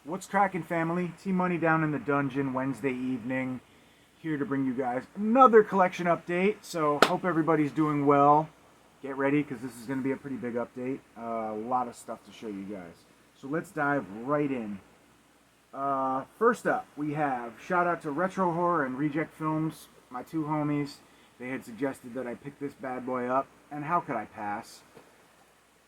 What's cracking, family? T-Money down in the dungeon Wednesday evening. Here to bring you guys another collection update. So, hope everybody's doing well. Get ready because this is going to be a pretty big update. A lot of stuff to show you guys. So, let's dive right in. First up, we have shout out to Retro Horror and Reject Films, my two homies. They had suggested that I pick this bad boy up, and how could I pass?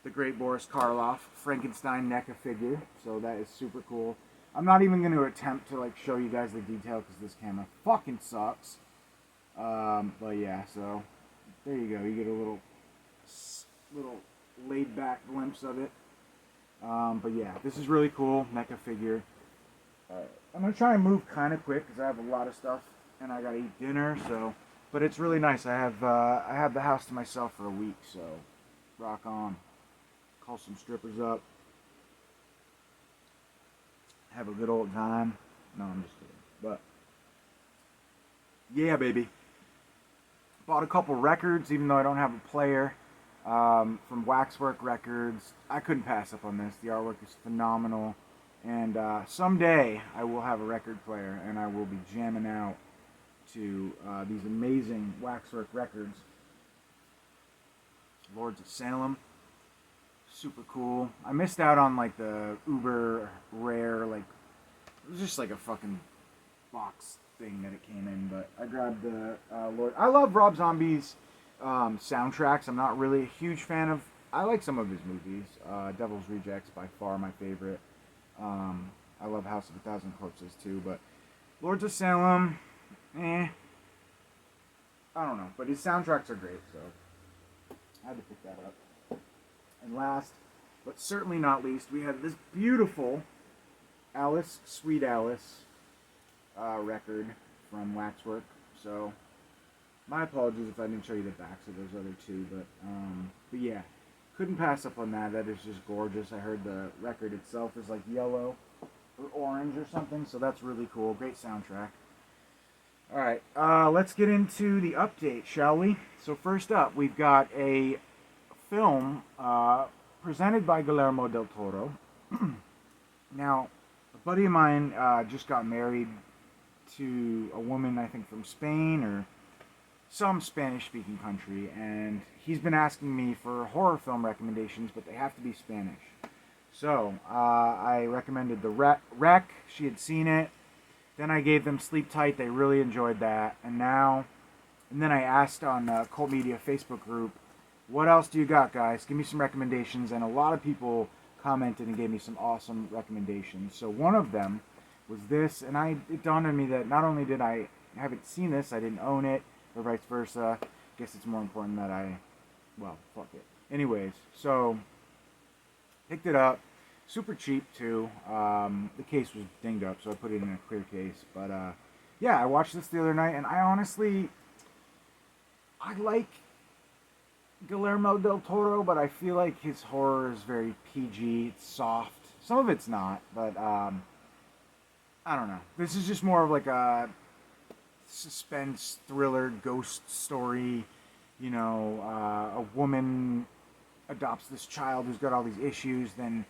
The great Boris Karloff Frankenstein NECA figure, so that is super cool. I'm not even going to attempt to like show you guys the detail because this camera fucking sucks. But yeah, so there you go. You get a little laid back glimpse of it. But yeah, this is really cool NECA figure. I'm gonna try and move kind of quick because I have a lot of stuff and I gotta eat dinner. So, but it's really nice. I have the house to myself for a week, so rock on. Call some strippers up. Have a good old time. No, I'm just kidding. But yeah, baby. Bought a couple records, even though I don't have a player. From Waxwork Records. I couldn't pass up on this. The artwork is phenomenal. And someday I will have a record player and I will be jamming out to these amazing Waxwork records. Lords of Salem. Super cool. I missed out on like the uber rare, like it was just like a fucking box thing that it came in, but I grabbed the Lord. I love Rob Zombie's soundtracks. I'm not really a huge fan of. I like some of his movies. Devil's Rejects by far my favorite. I love House of a Thousand Corpses too, but Lords of Salem, I don't know. But his soundtracks are great, so I had to pick that up. And last, but certainly not least, we have this beautiful Alice, Sweet Alice record from Waxwork. So, my apologies if I didn't show you the backs of those other two, but yeah, couldn't pass up on that. That is just gorgeous. I heard the record itself is like yellow or orange or something, so that's really cool. Great soundtrack. Alright, let's get into the update, shall we? So first up, we've got a film presented by Guillermo del Toro. Now, a buddy of mine just got married to a woman, I think from Spain or some Spanish-speaking country, and he's been asking me for horror film recommendations, but they have to be Spanish. So, I recommended The Wreck. She had seen it. Then I gave them Sleep Tight. They really enjoyed that. And then I asked on Cult Media Facebook group, what else do you got, guys? Give me some recommendations. And a lot of people commented and gave me some awesome recommendations. So one of them was this, and it dawned on me that not only did I haven't seen this, I didn't own it, or vice versa. I guess it's more important that well, fuck it. Anyways, so picked it up. Super cheap too. The case was dinged up, so I put it in a clear case. But yeah, I watched this the other night, and I like Guillermo del Toro, but I feel like his horror is very PG. It's soft. Some of it's not, but I don't know. This is just more of like a suspense thriller ghost story. You know, a woman adopts this child who's got all these issues. Then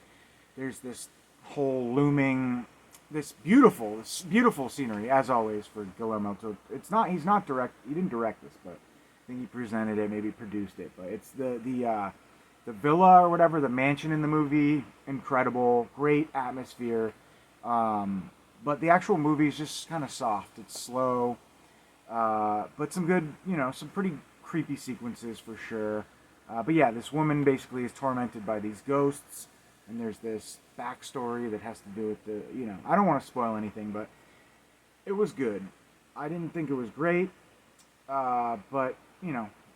there's this whole looming, this beautiful scenery as always for Guillermo. So he didn't direct this, but I think he presented it, maybe produced it. But it's the villa or whatever, the mansion in the movie, incredible, great atmosphere. But the actual movie is just kind of soft. It's slow, but some good, some pretty creepy sequences for sure. But yeah, this woman basically is tormented by these ghosts, and there's this backstory that has to do with I don't want to spoil anything, but it was good. I didn't think it was great, but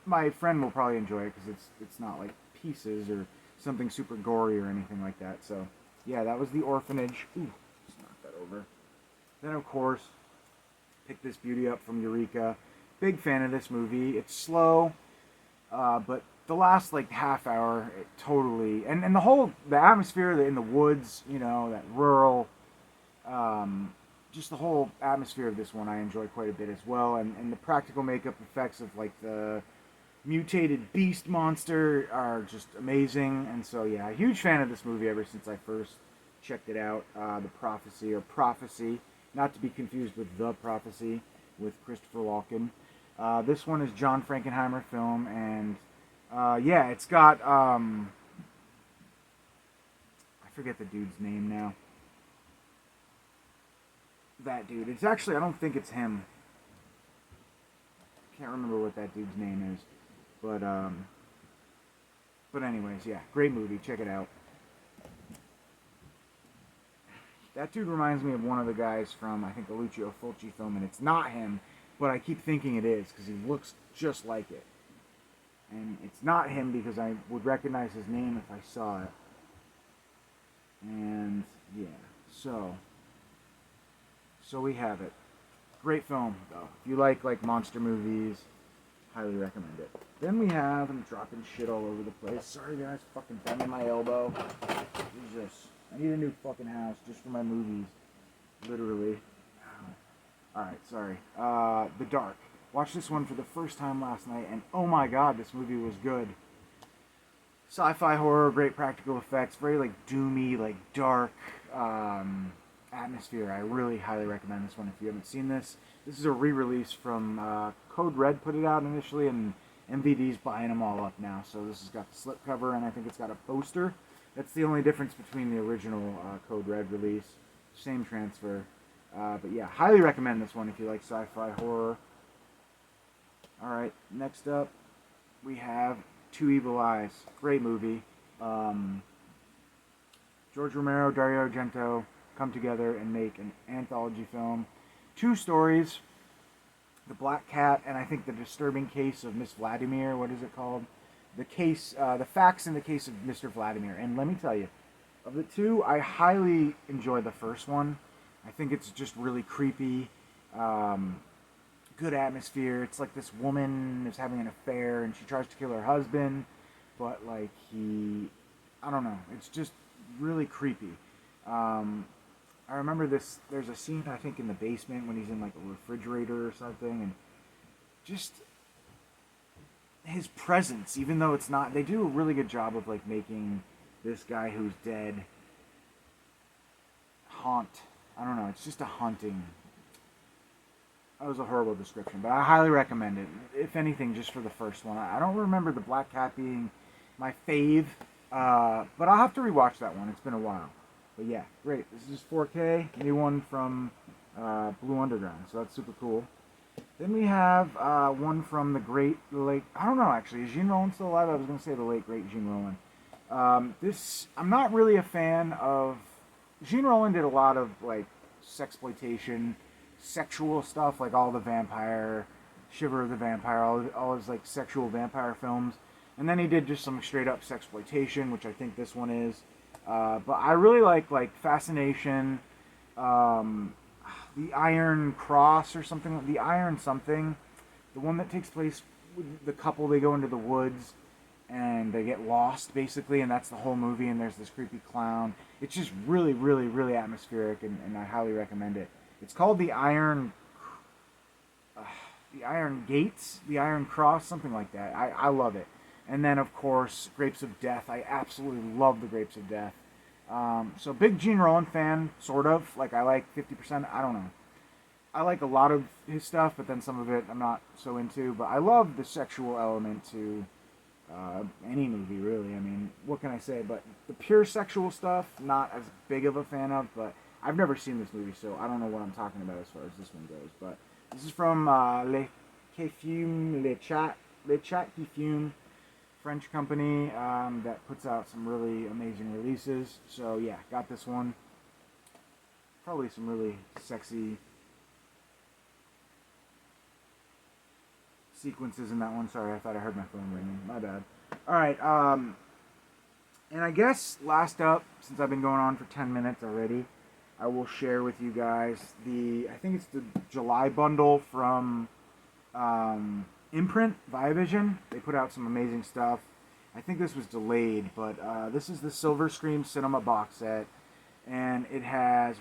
my friend will probably enjoy it because it's not like pieces or something super gory or anything like that. So yeah, that was The Orphanage. Ooh, let's knock that over. Then of course, picked this beauty up from Eureka. Big fan of this movie. It's slow, but the last like half hour, it totally, and the atmosphere in the woods, that rural, just the whole atmosphere of this one I enjoy quite a bit as well, and the practical makeup effects of like the mutated beast monster are just amazing, and so yeah, a huge fan of this movie ever since I first checked it out. The Prophecy, or Prophecy, not to be confused with The Prophecy with Christopher Walken. This one is John Frankenheimer film, and yeah, it's got I forget the dude's name now. That dude. It's actually, I don't think it's him. Can't remember what that dude's name is, but anyways, yeah, great movie. Check it out. That dude reminds me of one of the guys from, I think, the Lucio Fulci film, and it's not him, but I keep thinking it is because he looks just like it. And it's not him because I would recognize his name if I saw it. And yeah, so we have it. Great film, though. If you like monster movies, highly recommend it. Then we have, I'm dropping shit all over the place. Sorry guys, fucking bending my elbow. Jesus. I need a new fucking house just for my movies. Literally. Alright, sorry. The Dark. Watched this one for the first time last night, and oh my god, this movie was good. Sci-fi horror, great practical effects, very doomy, dark atmosphere. I really highly recommend this one if you haven't seen this. This is a re-release from Code Red put it out initially, and MVD's buying them all up now. So this has got the slipcover, and I think it's got a poster. That's the only difference between the original Code Red release. Same transfer. But yeah, highly recommend this one if you like sci-fi horror. Alright, next up we have Two Evil Eyes. Great movie. George Romero, Dario Argento come together and make an anthology film. Two stories. The Black Cat and I think the disturbing case of Miss Vladimir. What is it called? The case, the facts in the case of Mr. Vladimir. And let me tell you, of the two, I highly enjoy the first one. I think it's just really creepy. Good atmosphere. It's like this woman is having an affair and she tries to kill her husband, but I don't know. It's just really creepy. I remember this. There's a scene I think in the basement when he's in a refrigerator or something, and just his presence, even though it's not. They do a really good job of making this guy who's dead haunt. I don't know. It's just a haunting. That was a horrible description, but I highly recommend it. If anything, just for the first one. I don't remember the Black Cat being my fave, but I'll have to rewatch that one. It's been a while. But yeah, great. This is 4K, new one from Blue Underground, so that's super cool. Then we have one from the late, I don't know actually, is Gene Roland still alive? I was going to say the late, great Gene Roland. I'm not really a fan of, Gene Roland did a lot of sexploitation, sexual stuff, all the vampire, Shiver of the Vampire, all his sexual vampire films. And then he did just some straight up sexploitation, which I think this one is. But I really like Fascination, the Iron Cross or something, the Iron something, the one that takes place with the couple. They go into the woods and they get lost basically, and that's the whole movie. And there's this creepy clown. It's just really, really, really atmospheric, and I highly recommend it. It's called the Iron Gates, the Iron Cross, something like that. I love it. And then, of course, Grapes of Death. I absolutely love the Grapes of Death. So, big Gene Roland fan, sort of. I like 50%. I don't know. I like a lot of his stuff, but then some of it I'm not so into. But I love the sexual element to any movie, really. I mean, what can I say? But the pure sexual stuff, not as big of a fan of. But I've never seen this movie, so I don't know what I'm talking about as far as this one goes. But this is from Le Chat qui Fume, French company that puts out some really amazing releases. So yeah, got this one. Probably some really sexy sequences in that one. Sorry, I thought I heard my phone ringing. My bad. Alright, and I guess last up, since I've been going on for 10 minutes already, I will share with you guys I think it's the July bundle from Imprint, Viavision. They put out some amazing stuff. I think this was delayed, but this is the Silver Scream Cinema box set. And it has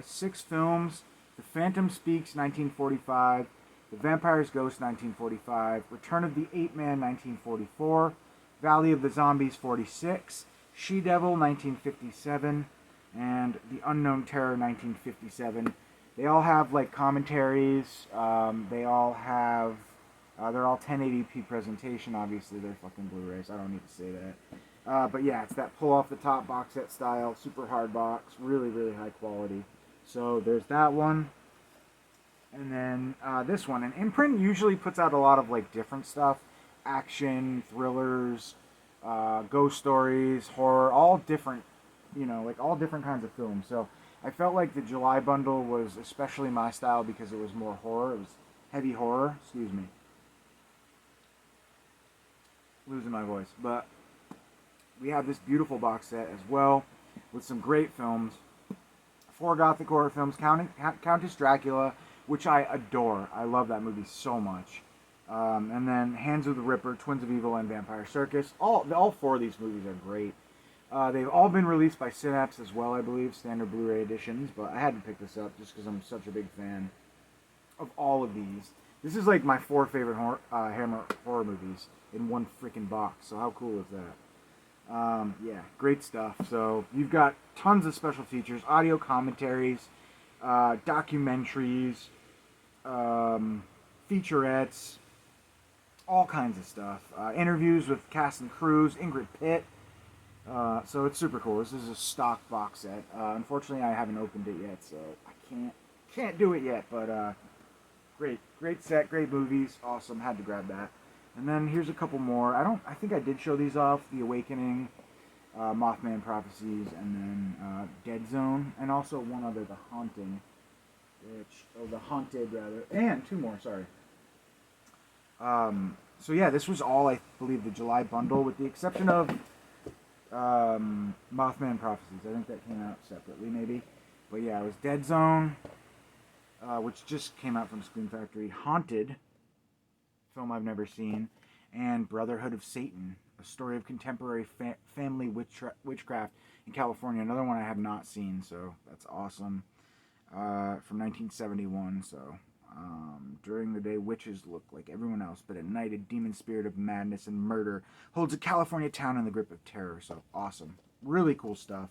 6 films. The Phantom Speaks, 1945. The Vampire's Ghost, 1945. Return of the Ape Man, 1944. Valley of the Zombies, 46. She-Devil, 1957, and The Unknown Terror, 1957. They all have like commentaries. They all have. They're all 1080p presentation. Obviously, they're fucking Blu-rays. I don't need to say that. But yeah, it's that pull off the top box set style, super hard box, really, really high quality. So there's that one. And then this one. And Imprint usually puts out a lot of like different stuff. Action, thrillers, ghost stories, horror, all different, like all different kinds of films. So I felt like the July bundle was especially my style because it was more horror. It was heavy horror. Excuse me. Losing my voice. But we have this beautiful box set as well with some great films. 4 gothic horror films, Countess Dracula, which I adore. I love that movie so much. And then Hands of the Ripper, Twins of Evil, and Vampire Circus. All 4 of these movies are great. They've all been released by Synapse as well, I believe, standard Blu-ray editions. But I had to pick this up just because I'm such a big fan of all of these. This is like my 4 favorite Hammer horror movies in one freaking box. So how cool is that? Yeah, great stuff. So you've got tons of special features, audio commentaries, documentaries, featurettes, all kinds of stuff. Interviews with cast and crews, Ingrid Pitt. So it's super cool. This is a stock box set. Unfortunately, I haven't opened it yet, so I can't do it yet. But great set, great movies, awesome. Had to grab that. And then here's a couple more. I think I did show these off. The Awakening, Mothman Prophecies, and then Dead Zone, and also one other, The Haunting, The Haunted rather, and 2 more. Sorry. So yeah, this was all I believe the July bundle, with the exception of Mothman Prophecies. I think that came out separately, maybe. But yeah, it was Dead Zone, which just came out from Scream Factory. Haunted, film I've never seen, and Brotherhood of Satan, a story of contemporary family witchcraft in California. Another one I have not seen, so that's awesome. From 1971, so during the day, witches look like everyone else, but at night, a demon spirit of madness and murder holds a California town in the grip of terror. So awesome. Really cool stuff.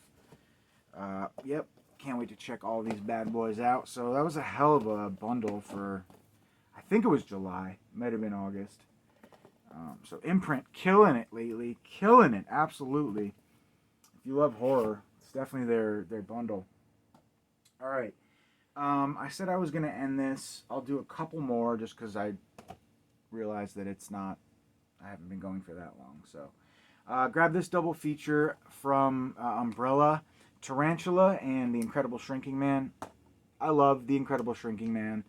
Yep. Can't wait to check all these bad boys out. So that was a hell of a bundle for, I think it was July. Might have been August. So Imprint, killing it lately. Killing it, absolutely. If you love horror, it's definitely their bundle. All right. I said I was going to end this. I'll do a couple more just because I realized that I haven't been going for that long. So grab this double feature from Umbrella, Tarantula, and The Incredible Shrinking Man. I love The Incredible Shrinking Man.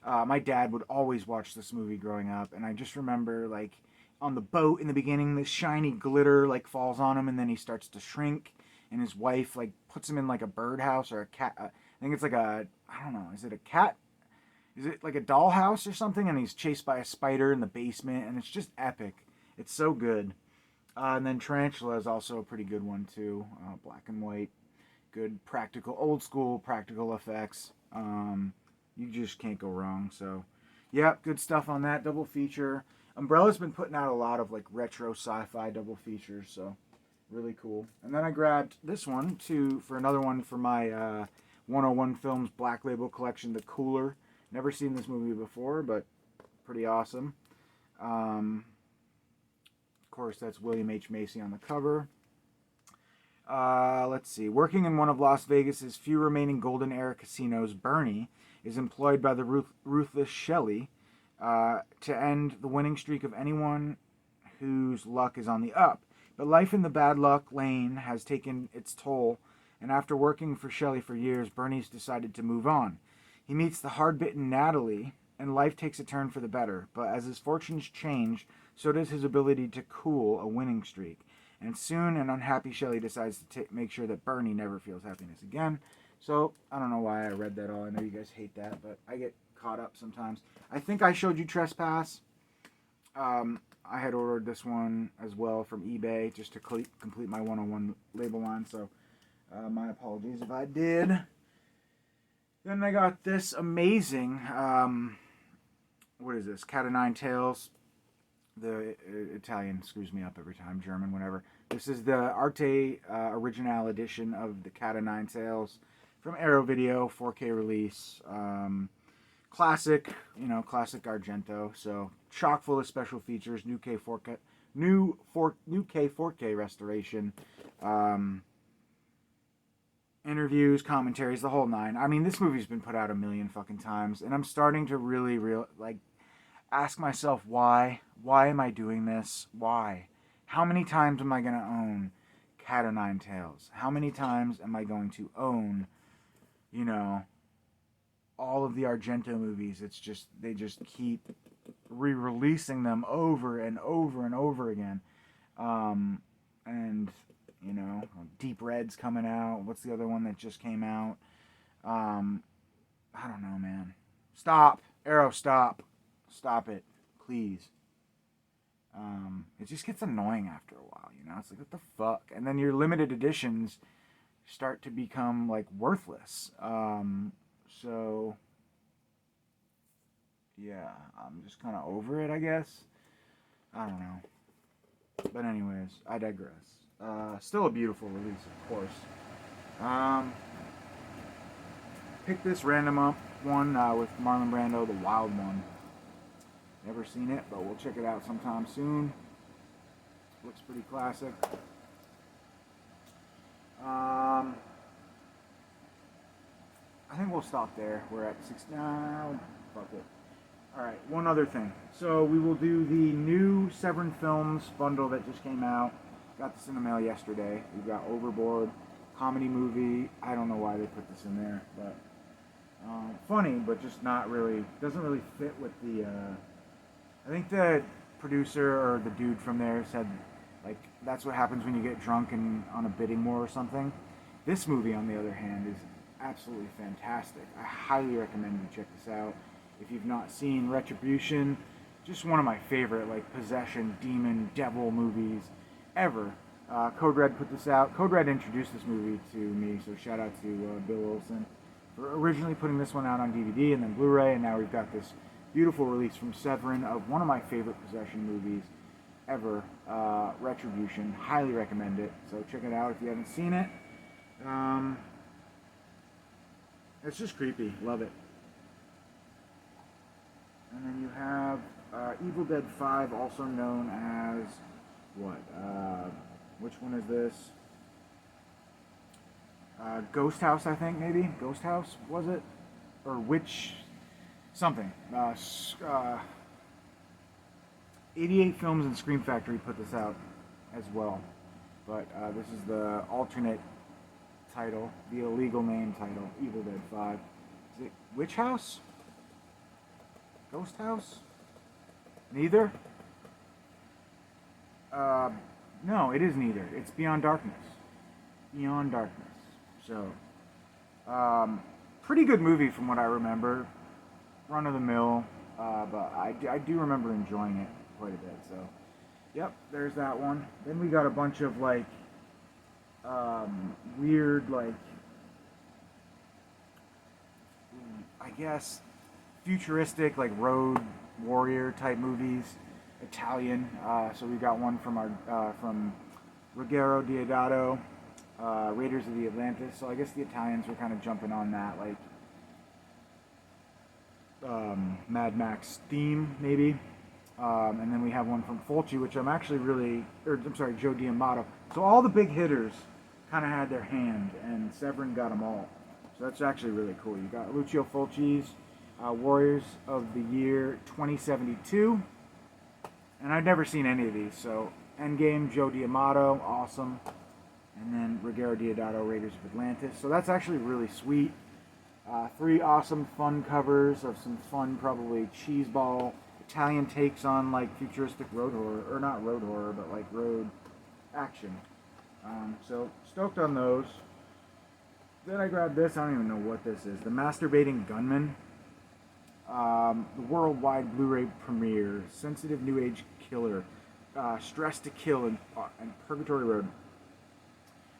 My dad would always watch this movie growing up, and I just remember, like, on the boat in the beginning, this shiny glitter, like, falls on him, and then he starts to shrink, and his wife, like, puts him in, like, a birdhouse or a cat. I think it's like I don't know, is it a cat? Is it like a dollhouse or something? And he's chased by a spider in the basement, and it's just epic. It's so good. And then Tarantula is also a pretty good one, too. Black and white. Good practical, old school practical effects. You just can't go wrong. So, yeah, good stuff on that double feature. Umbrella's been putting out a lot of like retro sci-fi double features, so really cool. And then I grabbed this one for another one for my 101 Films Black Label collection, The Cooler. Never seen this movie before, but pretty awesome. Of course, that's William H. Macy on the cover. Let's see. Working in one of Las Vegas's few remaining golden era casinos, Bernie is employed by the ruthless Shelley to end the winning streak of anyone whose luck is on the up. But life in the bad luck lane has taken its toll, and after working for Shelley for years, Bernie's decided to move on. He meets the hard-bitten Natalie, and life takes a turn for the better. But as his fortunes change, so does his ability to cool a winning streak. And soon, an unhappy Shelley decides to make sure that Bernie never feels happiness again. So, I don't know why I read that all. I know you guys hate that, but I get caught up sometimes. I think I showed you Trespass. I had ordered this one as well from eBay just to complete my 101 label line. So, my apologies if I did. Then I got this amazing, what is this? Cat of Nine Tails. The Italian screws me up every time, German, whatever. This is the Arte Original edition of the Cat o' Nine Tails from Arrow Video, 4K release. Classic, classic Argento. So chock full of special features, new K4K, new K4K restoration, interviews, commentaries, the whole nine. I mean, this movie's been put out a million fucking times, and I'm starting to really ask myself why. Why am I doing this? Why? How many times am I gonna own Cat o' Nine Tails? How many times am I going to own, you know, all of the Argento movies? It's just they just keep re-releasing them over and over and over again. And Deep Red's coming out. What's the other one that just came out? I don't know, man. Stop, Arrow, stop it, please. It just gets annoying after a while, It's like, what the fuck? And then your limited editions start to become like worthless. So yeah, I'm just kind of over it, I guess. I don't know. But anyways, I digress. Still a beautiful release, of course. Pick this random up one with Marlon Brando, the Wild One. Never seen it, but we'll check it out sometime soon. Looks pretty classic. I think we'll stop there. We're at 6 now. Fuck it. Alright, one other thing. So we will do the new Severin Films bundle that just came out. Got this in the mail yesterday. We've got Overboard, comedy movie. I don't know why they put this in there, but funny, but just not really, doesn't really fit with the, I think the producer or the dude from there said, like, that's what happens when you get drunk and on a bidding war or something. This movie, on the other hand, is absolutely fantastic. I highly recommend you check this out. If you've not seen Retribution, just one of my favorite, like, possession, demon, devil movies ever. Code Red put this out. Code Red introduced this movie to me, so shout out to Bill Wilson for originally putting this one out on DVD and then Blu-ray, and now we've got this beautiful release from Severin of one of my favorite possession movies ever, Retribution. Highly recommend it, so check it out if you haven't seen it. It's just creepy. Love it. And then you have Evil Dead 5, also known as what? Which one is this? Ghost House, I think, maybe? Ghost House, was it? Or which... something. 88 Films and Scream Factory put this out as well. But this is the alternate title, the illegal name title, Evil Dead 5. Is it Witch House? Ghost House? Neither? No, it is neither. It's Beyond Darkness. Beyond Darkness. So, pretty good movie from what I remember. Run of the mill, but I do remember enjoying it quite a bit. So, yep, there's that one. Then we got a bunch of like weird, like, I guess futuristic, like road warrior type movies. Italian. So we got one from Ruggero Deodato, Raiders of the Atlantis. So I guess the Italians were kind of jumping on that, like, Mad Max theme, maybe. And then we have one from Filchi, which I'm sorry, Joe D'Amato. So all the big hitters kind of had their hand, and Severin got them all. So that's actually really cool. You got Lucio Fulci's Warriors of the Year 2072. And I've never seen any of these, so Endgame, Joe D'Amato, awesome. And then Ruggero Deodato, Raiders of Atlantis. So that's actually really sweet. 3 awesome, fun covers of some fun, probably cheeseball Italian takes on like futuristic road horror, or not road horror, but like road action. So stoked on those. Then I grabbed this. I don't even know what this is. The Masturbating Gunman. The worldwide Blu-ray premiere. Sensitive New Age killer. Stressed to Kill and Purgatory Road.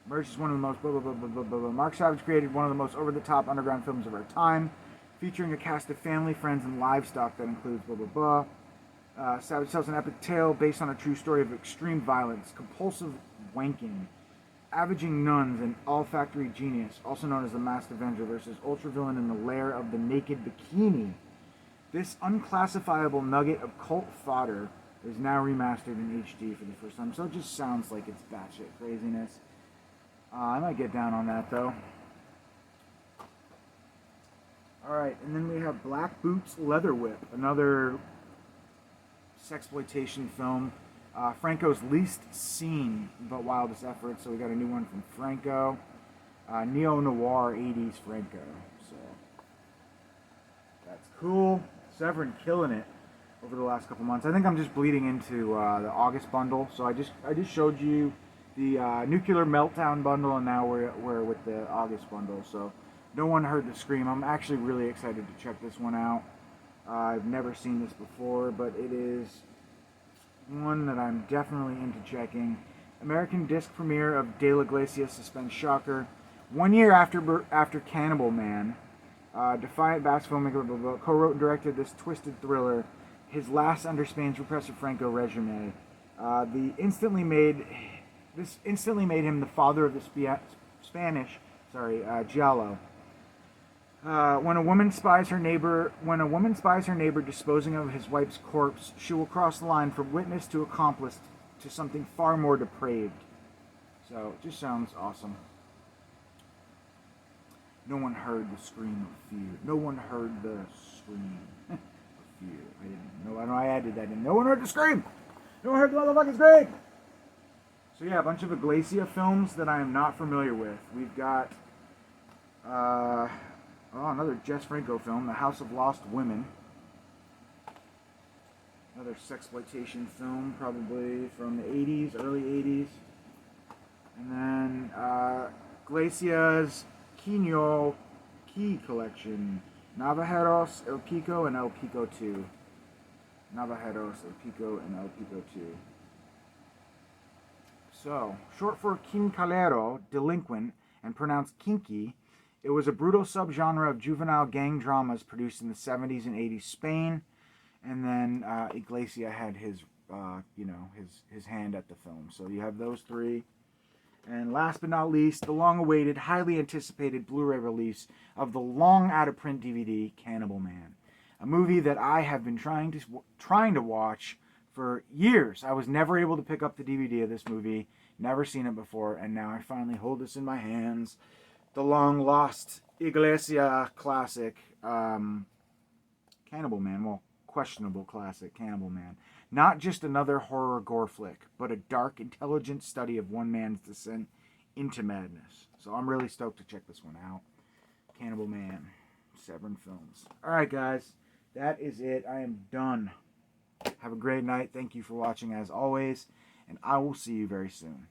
Emerged as one of the most blah, blah, blah, blah, blah, blah, blah. Mark Savage created one of the most over-the-top underground films of our time, featuring a cast of family, friends, and livestock that includes blah, blah, Savage tells an epic tale based on a true story of extreme violence, compulsive wanking, avenging nuns, and olfactory genius, also known as the Masked Avenger versus Ultravillain in the Lair of the Naked Bikini. This unclassifiable nugget of cult fodder is now remastered in HD for the first time, so it just sounds like it's batshit craziness. I might get down on that, though. Alright, and then we have Black Boots Leather Whip, another sexploitation film. Franco's least seen but wildest effort, so we got a new one from Franco. Neo-noir 80s Franco, so that's cool. Severin killing it over the last couple months. I think I'm just bleeding into the August bundle, so I just showed you the Nuclear Meltdown bundle, and now we're with the August bundle, so no one heard the scream. I'm actually really excited to check this one out. I've never seen this before, but it is one that I'm definitely into checking. American disc premiere of De La Iglesia Suspense Shocker. 1 year after Cannibal Man, defiant Basque filmmaker co-wrote and directed this twisted thriller, his last under Spain's repressive Franco regime. This instantly made him the father of the Spanish giallo. When a woman spies her neighbor disposing of his wife's corpse, she will cross the line from witness to accomplice to something far more depraved. So it just sounds awesome. No one heard the scream of fear. No one heard the scream of fear. I didn't know. I added that in. No one heard the scream. No one heard the motherfucking scream. So yeah, a bunch of Iglesia films that I am not familiar with. We've got another Jess Franco film, The House of Lost Women. Another sexploitation film, probably from the 80s, early 80s. And then Iglesia's Quino Key Collection, Navajeros, El Pico, and El Pico 2. Navajeros, El Pico, and El Pico 2. So, short for quincalero, delinquent, and pronounced kinky, it was a brutal subgenre of juvenile gang dramas produced in the 70s and 80s Spain, and then Iglesia had his hand at the film. So you have those three. And last but not least, the long-awaited, highly anticipated Blu-ray release of the long-out-of-print DVD, Cannibal Man. A movie that I have been trying to watch for years. I was never able to pick up the DVD of this movie, never seen it before, and now I finally hold this in my hands. The long-lost Iglesia classic, Cannibal Man. Well, questionable classic, Cannibal Man. Not just another horror gore flick, but a dark, intelligent study of one man's descent into madness. So I'm really stoked to check this one out. Cannibal Man, Severin Films. Alright guys, that is it. I am done. Have a great night. Thank you for watching as always, and I will see you very soon.